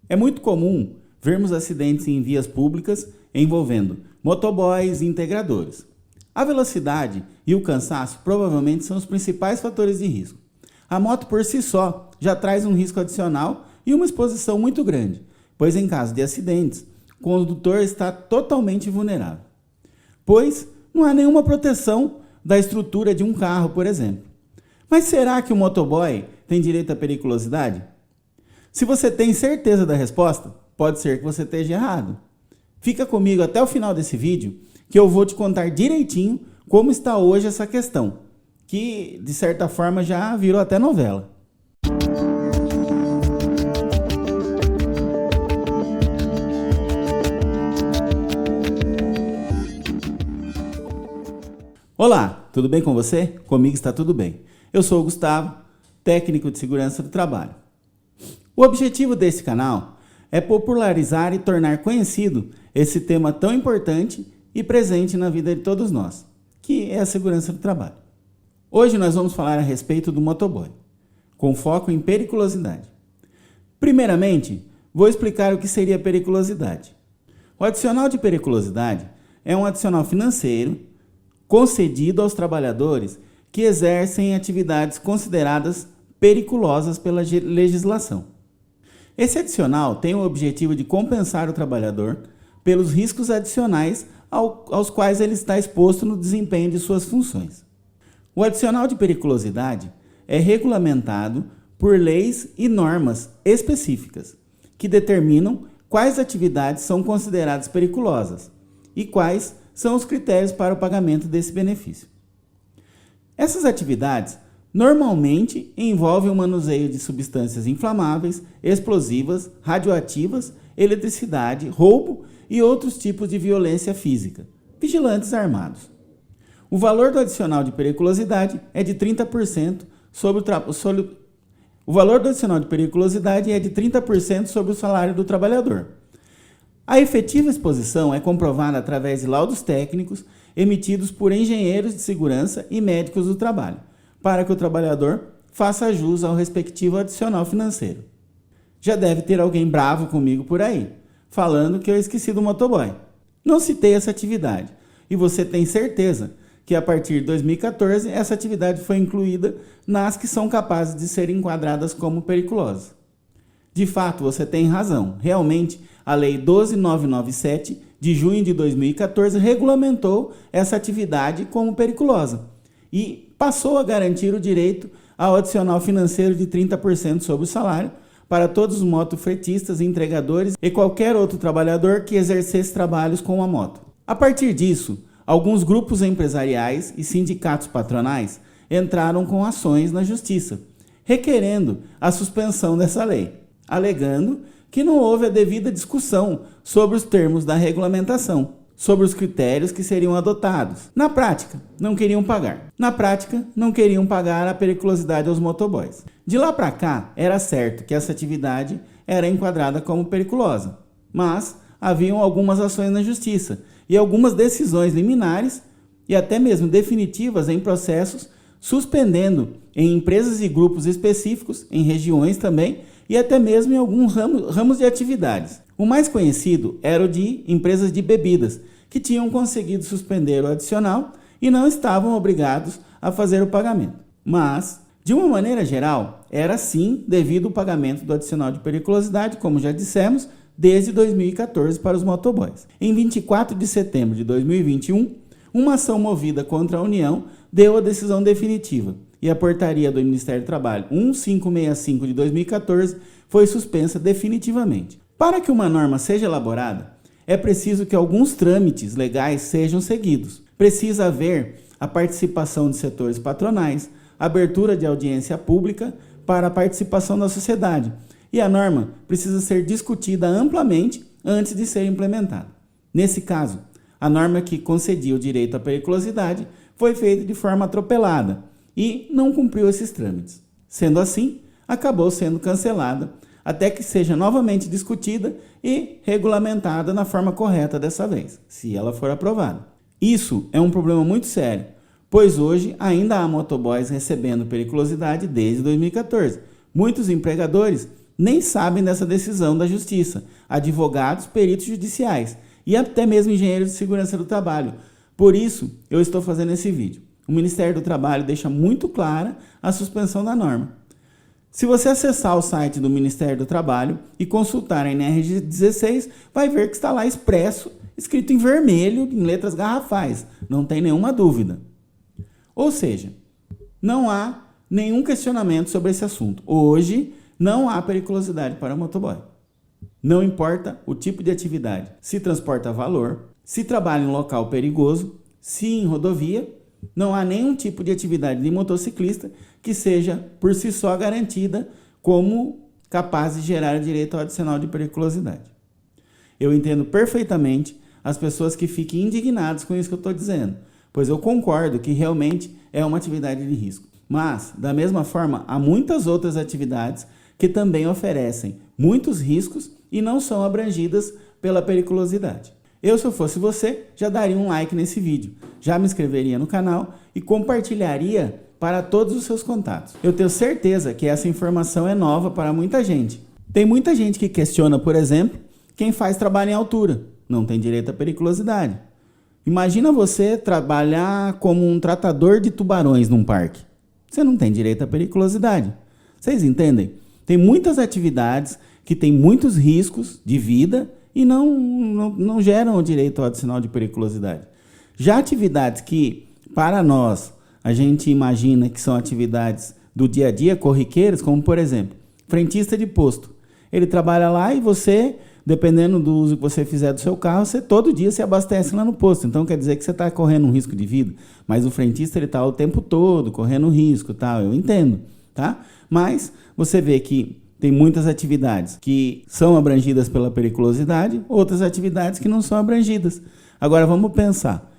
É muito comum vermos acidentes em vias públicas envolvendo motoboys e integradores. A velocidade e o cansaço provavelmente são os principais fatores de risco. A moto por si só já traz um risco adicional e uma exposição muito grande, pois em caso de acidentes, o condutor está totalmente vulnerável, pois não há nenhuma proteção da estrutura de um carro, por exemplo. Mas será que o motoboy tem direito à periculosidade? Se você tem certeza da resposta, pode ser que você esteja errado. Fica comigo até o final desse vídeo que eu vou te contar direitinho como está hoje essa questão, que de certa forma já virou até novela. Olá, tudo bem com você? Comigo está tudo bem. Eu sou o Gustavo, técnico de segurança do trabalho. O objetivo desse canal é popularizar e tornar conhecido esse tema tão importante e presente na vida de todos nós, que é a segurança do trabalho. Hoje nós vamos falar a respeito do motoboy, com foco em periculosidade. Primeiramente, vou explicar o que seria periculosidade. O adicional de periculosidade é um adicional financeiro concedido aos trabalhadores que exercem atividades consideradas periculosas pela legislação. Esse adicional tem o objetivo de compensar o trabalhador pelos riscos adicionais aos quais ele está exposto no desempenho de suas funções. O adicional de periculosidade é regulamentado por leis e normas específicas que determinam quais atividades são consideradas periculosas e quais são os critérios para o pagamento desse benefício. Essas atividades normalmente envolvem o manuseio de substâncias inflamáveis, explosivas, radioativas, eletricidade, roubo e outros tipos de violência física, vigilantes armados. O valor do adicional de periculosidade é de 30% sobre o salário do trabalhador. A efetiva exposição é comprovada através de laudos técnicos emitidos por engenheiros de segurança e médicos do trabalho, para que o trabalhador faça jus ao respectivo adicional financeiro. Já deve ter alguém bravo comigo por aí, falando que eu esqueci do motoboy. Não citei essa atividade, e você tem certeza que a partir de 2014 essa atividade foi incluída nas que são capazes de ser enquadradas como periculosas. De fato, você tem razão. Realmente, a Lei 12.997, de junho de 2014, regulamentou essa atividade como periculosa e passou a garantir o direito ao adicional financeiro de 30% sobre o salário para todos os motofretistas, entregadores e qualquer outro trabalhador que exercesse trabalhos com a moto. A partir disso, alguns grupos empresariais e sindicatos patronais entraram com ações na justiça, requerendo a suspensão dessa lei, alegando que não houve a devida discussão sobre os termos da regulamentação, sobre os critérios que seriam adotados. Na prática, não queriam pagar. A periculosidade aos motoboys. De lá para cá, era certo que essa atividade era enquadrada como periculosa, mas haviam algumas ações na justiça e algumas decisões liminares e até mesmo definitivas em processos, suspendendo em empresas e grupos específicos, em regiões também, e até mesmo em alguns ramos de atividades. O mais conhecido era o de empresas de bebidas, que tinham conseguido suspender o adicional e não estavam obrigados a fazer o pagamento. Mas, de uma maneira geral, era sim devido ao pagamento do adicional de periculosidade, como já dissemos, desde 2014 para os motoboys. Em 24 de setembro de 2021, uma ação movida contra a União deu a decisão definitiva e a portaria do Ministério do Trabalho 1565 de 2014 foi suspensa definitivamente. Para que uma norma seja elaborada, é preciso que alguns trâmites legais sejam seguidos. Precisa haver a participação de setores patronais, abertura de audiência pública para a participação da sociedade, e a norma precisa ser discutida amplamente antes de ser implementada. Nesse caso, a norma que concedia o direito à periculosidade foi feita de forma atropelada e não cumpriu esses trâmites. Sendo assim, acabou sendo cancelada até que seja novamente discutida e regulamentada na forma correta dessa vez, se ela for aprovada. Isso é um problema muito sério, pois hoje ainda há motoboys recebendo periculosidade desde 2014. Muitos empregadores nem sabem dessa decisão da justiça, advogados, peritos judiciais e até mesmo engenheiros de segurança do trabalho. Por isso, eu estou fazendo esse vídeo. O Ministério do Trabalho deixa muito clara a suspensão da norma. Se você acessar o site do Ministério do Trabalho e consultar a NR 16, vai ver que está lá expresso, escrito em vermelho, em letras garrafais. Não tem nenhuma dúvida. Ou seja, não há nenhum questionamento sobre esse assunto. Hoje, não há periculosidade para o motoboy. Não importa o tipo de atividade. Se transporta valor, se trabalha em local perigoso, se em rodovia, não há nenhum tipo de atividade de motociclista que seja por si só garantida como capaz de gerar direito ao adicional de periculosidade. Eu entendo perfeitamente as pessoas que fiquem indignadas com isso que eu estou dizendo, pois eu concordo que realmente é uma atividade de risco. Mas, da mesma forma, há muitas outras atividades que também oferecem muitos riscos e não são abrangidas pela periculosidade. Eu, se eu fosse você, já daria um like nesse vídeo, já me inscreveria no canal e compartilharia para todos os seus contatos. Eu tenho certeza que essa informação é nova para muita gente. Tem muita gente que questiona, por exemplo, quem faz trabalho em altura. Não tem direito à periculosidade. Imagina você trabalhar como um tratador de tubarões num parque. Você não tem direito à periculosidade. Vocês entendem? Tem muitas atividades que têm muitos riscos de vida e não geram o direito ao adicional de periculosidade. Já atividades que, para nós, a gente imagina que são atividades do dia a dia, corriqueiras, como, por exemplo, frentista de posto. Ele trabalha lá e você, dependendo do uso que você fizer do seu carro, você todo dia se abastece lá no posto. Então, quer dizer que você está correndo um risco de vida. Mas o frentista está o tempo todo correndo risco, tal. Eu entendo, tá? Mas você vê que tem muitas atividades que são abrangidas pela periculosidade, outras atividades que não são abrangidas. Agora, vamos pensar.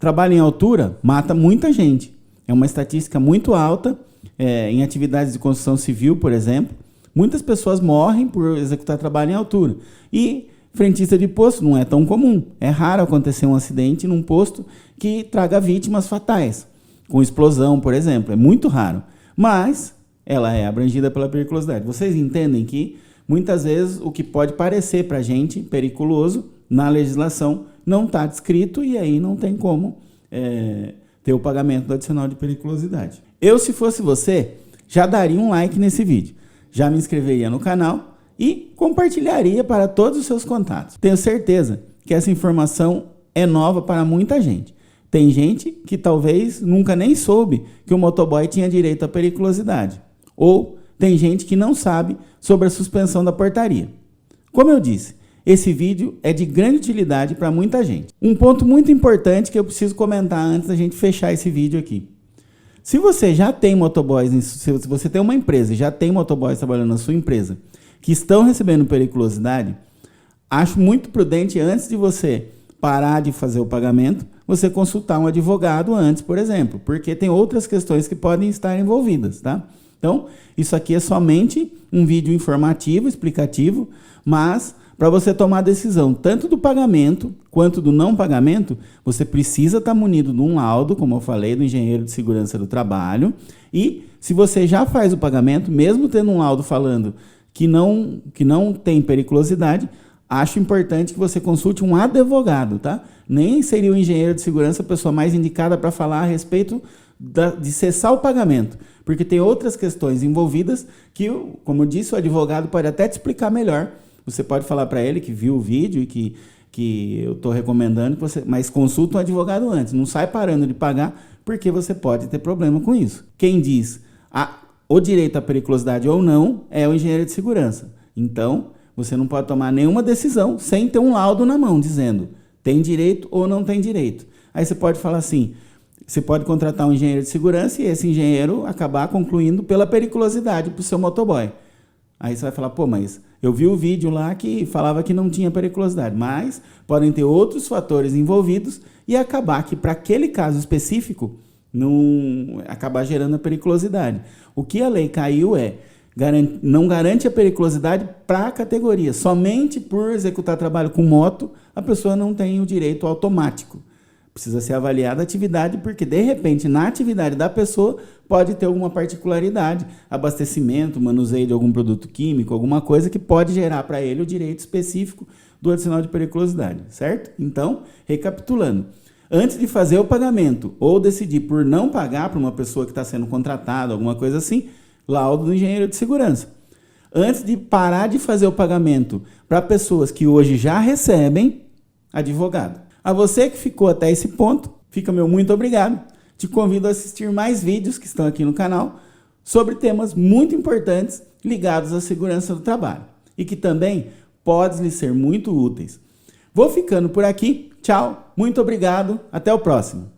Trabalho em altura mata muita gente. É uma estatística muito alta. Em atividades de construção civil, por exemplo, muitas pessoas morrem por executar trabalho em altura. E frentista de posto não é tão comum. É raro acontecer um acidente num posto que traga vítimas fatais, com explosão, por exemplo. É muito raro. Mas ela é abrangida pela periculosidade. Vocês entendem que, muitas vezes, o que pode parecer para a gente periculoso, na legislação, não está descrito e aí não tem como ter o pagamento do adicional de periculosidade. Eu, se fosse você, já daria um like nesse vídeo, já me inscreveria no canal e compartilharia para todos os seus contatos. Tenho certeza que essa informação é nova para muita gente. Tem gente que talvez nunca nem soube que o motoboy tinha direito à periculosidade. Ou tem gente que não sabe sobre a suspensão da portaria. Como eu disse, esse vídeo é de grande utilidade para muita gente. Um ponto muito importante que eu preciso comentar antes da gente fechar esse vídeo aqui. Se você já tem motoboys, se você tem uma empresa e já tem motoboys trabalhando na sua empresa que estão recebendo periculosidade, acho muito prudente, antes de você parar de fazer o pagamento, você consultar um advogado antes, por exemplo, porque tem outras questões que podem estar envolvidas, tá? Então, isso aqui é somente um vídeo informativo, explicativo, mas para você tomar a decisão tanto do pagamento quanto do não pagamento, você precisa estar munido de um laudo, como eu falei, do engenheiro de segurança do trabalho. E se você já faz o pagamento, mesmo tendo um laudo falando que não tem periculosidade, acho importante que você consulte um advogado, tá? Nem seria o engenheiro de segurança a pessoa mais indicada para falar a respeito de cessar o pagamento, porque tem outras questões envolvidas que, como eu disse, o advogado pode até te explicar melhor. Você pode falar para ele que viu o vídeo e que eu estou recomendando, mas consulta um advogado antes. Não sai parando de pagar, porque você pode ter problema com isso. Quem diz o direito à periculosidade ou não é o engenheiro de segurança. Então, você não pode tomar nenhuma decisão sem ter um laudo na mão, dizendo tem direito ou não tem direito. Aí você pode falar assim, você pode contratar um engenheiro de segurança e esse engenheiro acabar concluindo pela periculosidade para o seu motoboy. Aí você vai falar, pô, mas eu vi o vídeo lá que falava que não tinha periculosidade, mas podem ter outros fatores envolvidos e acabar que para aquele caso específico acabar gerando a periculosidade. O que a lei caiu não garante a periculosidade para a categoria. Somente por executar trabalho com moto, a pessoa não tem o direito automático. Precisa ser avaliada a atividade, porque de repente na atividade da pessoa pode ter alguma particularidade, abastecimento, manuseio de algum produto químico, alguma coisa que pode gerar para ele o direito específico do adicional de periculosidade, certo? Então, recapitulando, antes de fazer o pagamento ou decidir por não pagar para uma pessoa que está sendo contratada, alguma coisa assim, laudo do engenheiro de segurança. Antes de parar de fazer o pagamento para pessoas que hoje já recebem, advogado. A você que ficou até esse ponto, fica meu muito obrigado. Te convido a assistir mais vídeos que estão aqui no canal sobre temas muito importantes ligados à segurança do trabalho e que também podem lhe ser muito úteis. Vou ficando por aqui. Tchau, muito obrigado, até o próximo.